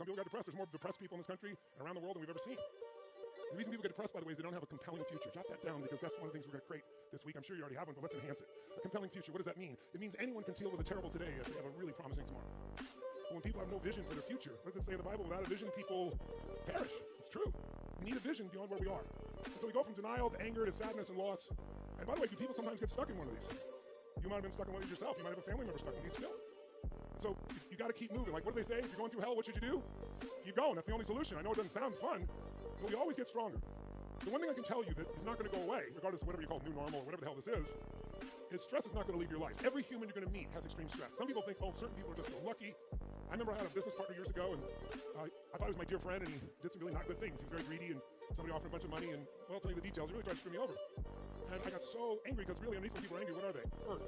Some people got depressed. There's more depressed people in this country and around the world than we've ever seen. The reason people get depressed, by the way, is they don't have a compelling future. Jot that down because that's one of the things we're going to create this week. I'm sure you already have one, but let's enhance it. A compelling future. What does that mean? It means anyone can deal with a terrible today if they have a really promising tomorrow. But when people have no vision for their future, what does it say in the Bible? Without a vision, people perish. It's true. We need a vision beyond where we are. And so we go from denial to anger to sadness and loss. And by the way, do people sometimes get stuck in one of these? You might have been stuck in one of these yourself. You might have a family member stuck in these still. So you got to keep moving. Like, what do they say? If you're going through hell, what should you do? Keep going. That's the only solution. I know it doesn't sound fun, but we always get stronger. The one thing I can tell you that is not going to go away, regardless of whatever you call new normal or whatever the hell this is stress is not going to leave your life. Every human you're going to meet has extreme stress. Some people think, oh, certain people are just so lucky. I remember I had a business partner years ago, and I thought he was my dear friend, and he did some really not good things. He was very greedy, and somebody offered a bunch of money, and, well, I'll tell you the details. He really tried to screw me over. And I got so angry because really underneath when people are angry, what are they? Hurt.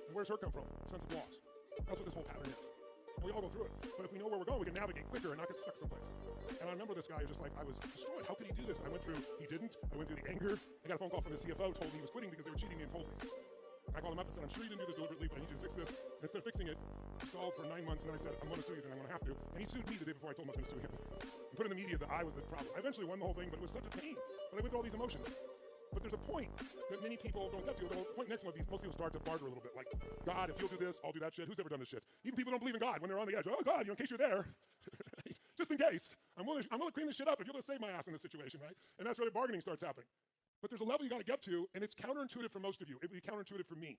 And where's hurt come from? Sense of loss. That's what this whole pattern is. And we all go through it. But if we know where we're going, we can navigate quicker and not get stuck someplace. And I remember this guy just like, I was destroyed. How could he do this? I went through, he didn't. I went through the anger. I got a phone call from his CFO, told me he was quitting because they were cheating me and told me. I called him up and said, I'm sure you didn't do this deliberately, but I need you to fix this. And instead of fixing it, he stalled for 9 months, and then I said, I'm going to sue you, then I'm going to have to. And he sued me the day before I told him I was going to sue him. And put in the media that I was the problem. I eventually won the whole thing, but it was such a pain. But I went through all these emotions. But there's a point that many people don't get to. The point next one would be most people start to barter a little bit. Like, God, if you'll do this, I'll do that shit. Who's ever done this shit? Even people don't believe in God when they're on the edge. Oh, God, in case you're there. Just in case. I'm willing to clean this shit up if you're going to save my ass in this situation, right? And that's where the bargaining starts happening. But there's a level you got to get to, and it's counterintuitive for most of you. It would be counterintuitive for me.